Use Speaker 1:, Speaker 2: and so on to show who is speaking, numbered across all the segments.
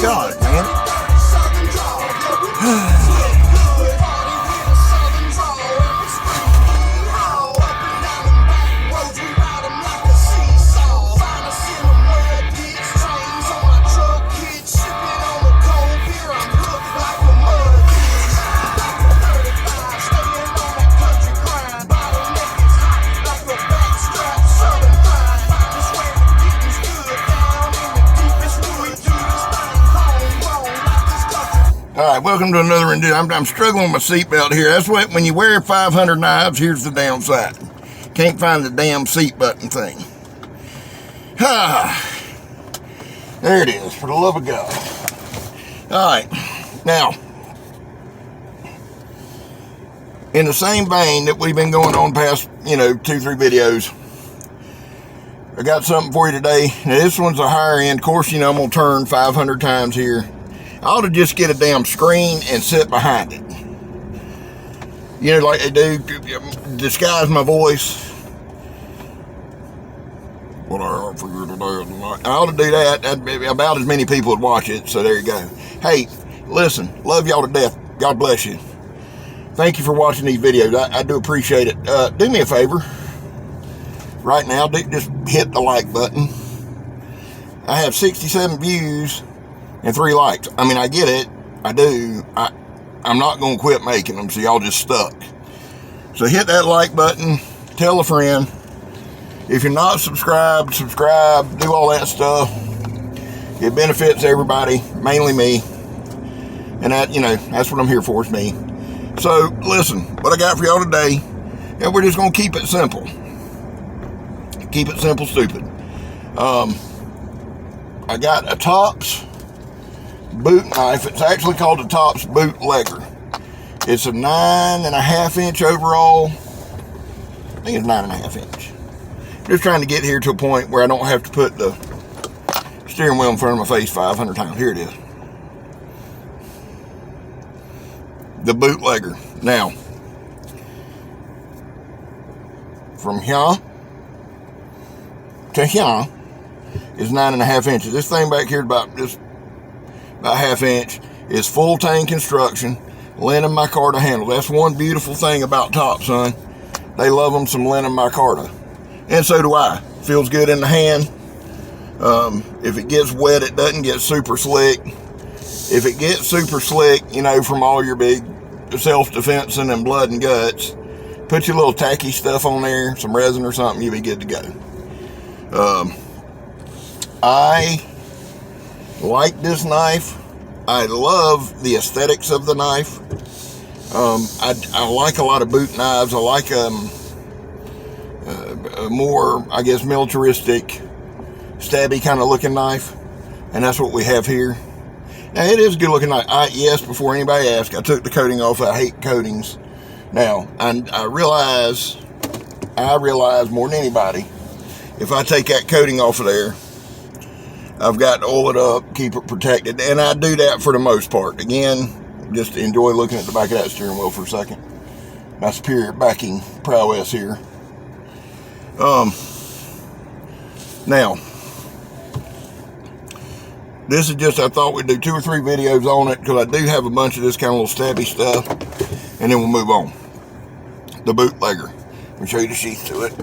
Speaker 1: God, man. Alright, welcome to another review. I'm struggling with my seatbelt here. That's what, when you wear 500 knives, here's the downside. Can't find the damn seat button thing. There it is, for the love of God. Alright, now, in the same vein that we've been going on past, 2-3 videos, I got something for you today. Now, this one's a higher end. Of course, I'm going to turn 500 times here. I ought to just get a damn screen and sit behind it. Like they do, disguise my voice. What I heard for you today. I ought to do that. That'd be about as many people would watch it, so there you go. Hey, listen, love y'all to death. God bless you. Thank you for watching these videos. I do appreciate it. Do me a favor. Right now, just hit the like button. I have 67 views and 3 likes. I mean, I get it. I do. I'm not going to quit making them, so y'all just stuck. So hit that like button. Tell a friend. If you're not subscribed, subscribe. Do all that stuff. It benefits everybody, mainly me. And that, that's what I'm here for, is me. So, listen, what I got for y'all today, and we're just going to keep it simple. Keep it simple, stupid. I got a Tops boot knife. It's actually called a Tops Bootlegger. It's a 9.5 inch overall. I think it's 9.5 inch. Just trying to get here to a point where I don't have to put the steering wheel in front of my face 500 times. Here it is. The Bootlegger. Now, from here to here is 9.5 inches. This thing back here is about ½ inch. It's full tang construction, linen micarta handle. That's one beautiful thing about Tops, son. They love them some linen micarta, and so do I. Feels good in the hand. If it gets wet, it doesn't get super slick. If it gets super slick, from all your big self-defensing and blood and guts, put your little tacky stuff on there, some resin or something, you'll be good to go. I like this knife. I love the aesthetics of the knife. I like a lot of boot knives. I like a more, I guess, militaristic, stabby kind of looking knife, and that's what we have here. Now, it is a good looking knife. Yes, before anybody asks, I took the coating off. I hate coatings. Now, I realize more than anybody, if I take that coating off of there, I've got to oil it up, keep it protected, and I do that for the most part. Again, just enjoy looking at the back of that steering wheel for a second. My superior backing prowess here. Now, this is just, I thought we'd do 2 or 3 videos on it, because I do have a bunch of this kind of little stabby stuff, and then we'll move on. The Bootlegger. Let me show you the sheath to it.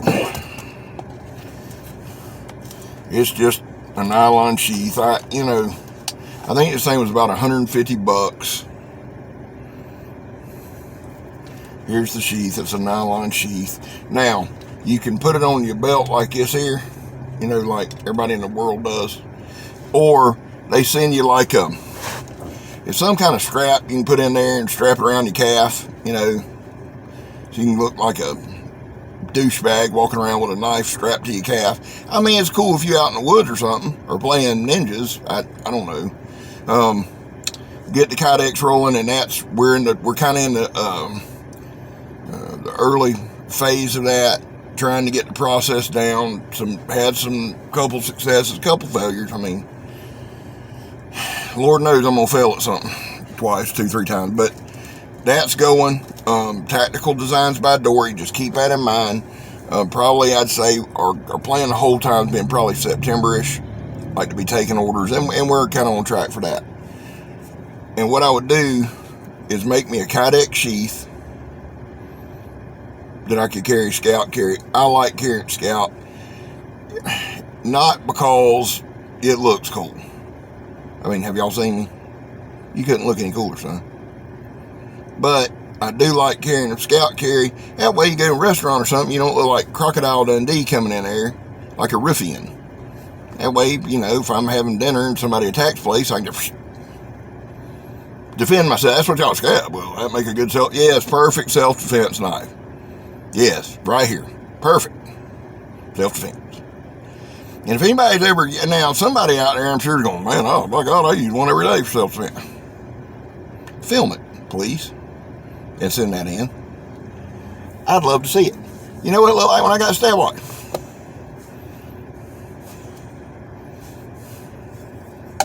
Speaker 1: It's just a nylon sheath. I think this thing was about 150 bucks. Here's the sheath. It's a nylon sheath. Now, you can put it on your belt like this here, like everybody in the world does. Or they send you like it's some kind of strap you can put in there and strap it around your calf, so you can look like a douchebag walking around with a knife strapped to your calf. I mean, it's cool if you're out in the woods or something, or playing ninjas. I don't know. Get the Kydex rolling, and we're kind of in the early phase of that, trying to get the process down. Had some couple successes, couple failures. I mean, Lord knows I'm gonna fail at something twice, 2-3 times, but that's going. Tactical designs by Dory, just keep that in mind. Probably, I'd say, our plan the whole time has been probably September-ish, like to be taking orders, and we're kind of on track for that. And what I would do is make me a Kydex sheath that I could scout carry. I like carrying scout, not because it looks cool. I mean, have y'all seen me? You couldn't look any cooler, son. But I do like carrying a scout carry. That way you go to a restaurant or something, you don't look like Crocodile Dundee coming in there like a ruffian. That way, you know, if I'm having dinner and somebody attacks the place, I can just defend myself. That's what y'all scout. Well, that make a good yes, perfect self-defense knife. Yes, right here. Perfect self-defense. And if anybody's ever, now somebody out there, I'm sure is going, man, oh my God, I use one every day for self-defense. Film it, please, and send that in. I'd love to see it. You know what it looked like when I got a stab lock?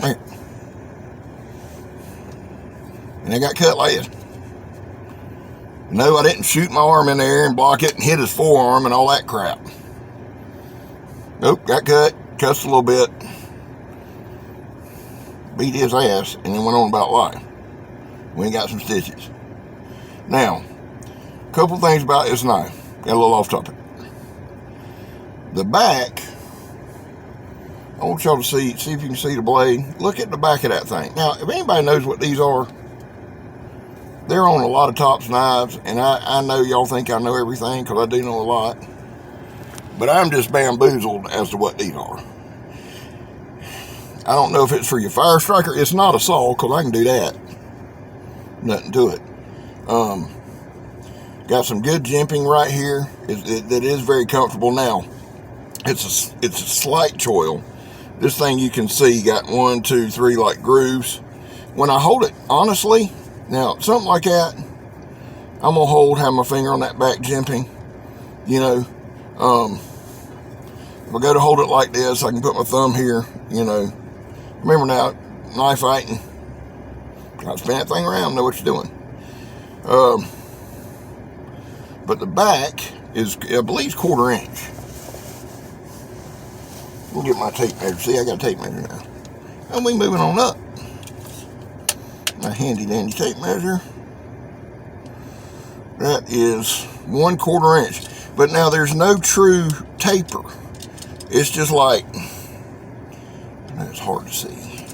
Speaker 1: There. And I got cut like this. No, I didn't shoot my arm in there and block it and hit his forearm and all that crap. Nope, got cut, cussed a little bit, beat his ass, and then went on about life. We got some stitches. Now, a couple things about this knife. Got a little off topic. The back, I want y'all to see if you can see the blade. Look at the back of that thing. Now, if anybody knows what these are, they're on a lot of Tops knives, and I know y'all think I know everything, because I do know a lot. But I'm just bamboozled as to what these are. I don't know if it's for your fire striker. It's not a saw, because I can do that. Nothing to it. Got some good jimping right here. That is very comfortable. Now, it's a slight choil. This thing you can see got 1, 2, 3 like grooves. When I hold it, honestly, now something like that, I'm gonna have my finger on that back jimping. You know, if I go to hold it like this, I can put my thumb here. You know, remember now, knife fighting. Gotta spin that thing around, know what you're doing. But the back is, I believe, 1/4 inch. We'll get my tape measure. See, I got a tape measure now. And we moving on up. My handy dandy tape measure. That is 1/4 inch. But now there's no true taper. It's just like, it's hard to see.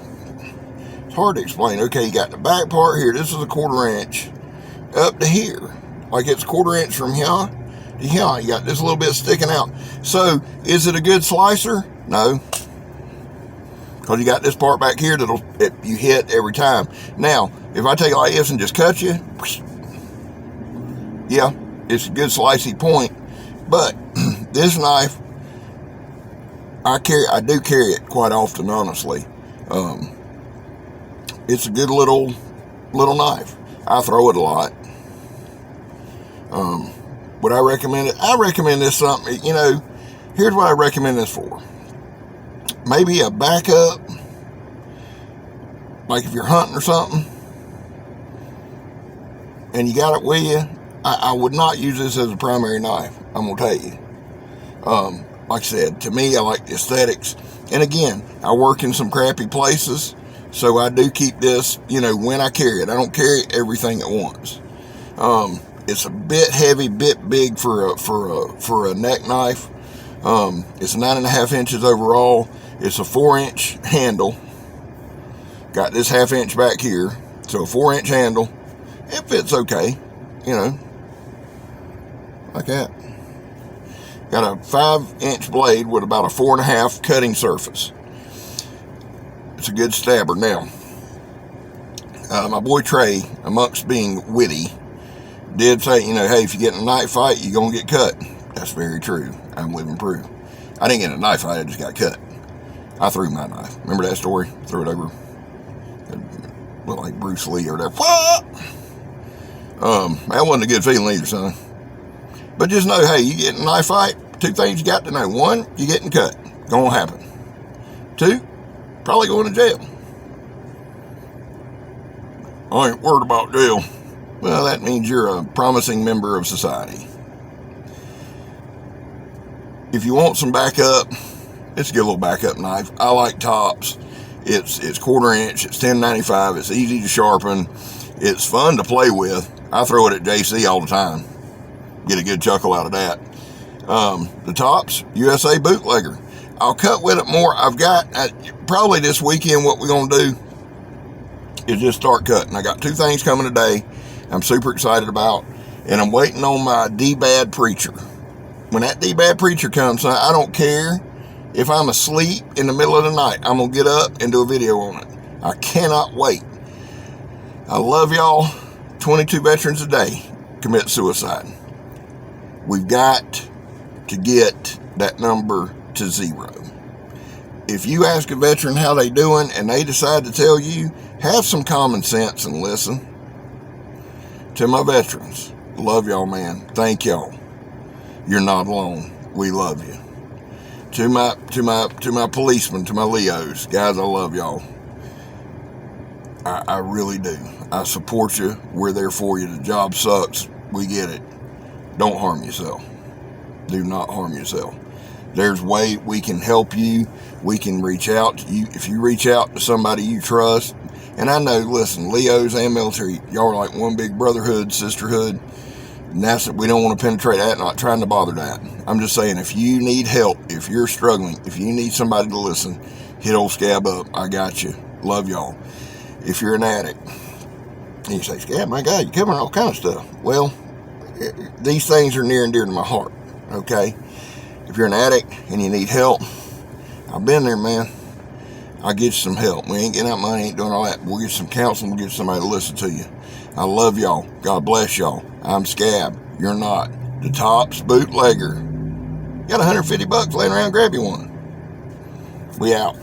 Speaker 1: It's hard to explain. Okay, you got the back part here. This is a 1/4 inch up to here. Like it's 1/4 inch from here to here. You got this little bit sticking out. So, is it a good slicer? No. Because you got this part back here that you hit every time. Now, if I take it like this and just cut you, yeah, it's a good slicey point. But this knife, I do carry it quite often, honestly. It's a good little knife. I throw it a lot. Would I recommend it? I recommend this something, you know, here's what I recommend this for. Maybe a backup, like if you're hunting or something, and you got it with you. I would not use this as a primary knife, I'm going to tell you. Like I said, to me, I like the aesthetics. And again, I work in some crappy places, so I do keep this, you know, when I carry it. I don't carry everything at once. It's a bit heavy, bit big for a neck knife. It's 9.5 inches overall. It's a 4-inch handle. Got this 1/2 inch back here, so a 4-inch handle. It fits okay, you know, like that. Got a 5-inch blade with about a 4.5 cutting surface. It's a good stabber. Now, my boy Trey, amongst being witty, did say, you know, hey, if you get in a knife fight, you're going to get cut. That's very true. I'm living proof. I didn't get in a knife fight, I just got cut. I threw my knife. Remember that story? Threw it over. It looked like Bruce Lee or that. That wasn't a good feeling either, son. But just know, hey, you get in a knife fight, 2 things you got to know. 1, you're getting cut. Gonna happen. 2, probably going to jail. I ain't worried about jail. Well, that means you're a promising member of society. If you want some backup, let's get a little backup knife. I like Tops. It's quarter inch. It's 10.95. It's easy to sharpen. It's fun to play with. I throw it at JC all the time. Get a good chuckle out of that. The tops, USA Bootlegger. I'll cut with it more. I've got, probably this weekend, what we're going to do is just start cutting. I got 2 things coming today I'm super excited about, and I'm waiting on my D-Bad Preacher. When that D-Bad Preacher comes, I don't care if I'm asleep in the middle of the night. I'm going to get up and do a video on it. I cannot wait. I love y'all. 22 veterans a day commit suicide. We've got to get that number to 0. If you ask a veteran how they doing and they decide to tell you, have some common sense and listen. To my veterans, love y'all, man. Thank y'all. You're not alone. We love you. To my policemen, to my Leos, guys, I love y'all. I really do. I support you. We're there for you. The job sucks. We get it. Don't harm yourself. Do not harm yourself. There's a way we can help you. We can reach out to you. If you reach out to somebody you trust, and I know, listen, Leos and military, y'all are like one big brotherhood, sisterhood. And that's it. We don't want to penetrate that, not trying to bother that. I'm just saying, if you need help, if you're struggling, if you need somebody to listen, hit old Scab up. I got you. Love y'all. If you're an addict, and you say, Scab, my God, you're covering all kind of stuff. Well, these things are near and dear to my heart, okay? If you're an addict and you need help, I've been there, man. I'll get you some help. We ain't getting out money, ain't doing all that. We'll get some counseling, we'll get somebody to listen to you. I love y'all. God bless y'all. I'm Scab. You're not. The Tops Bootlegger. You got $150 laying around, grab you one. We out.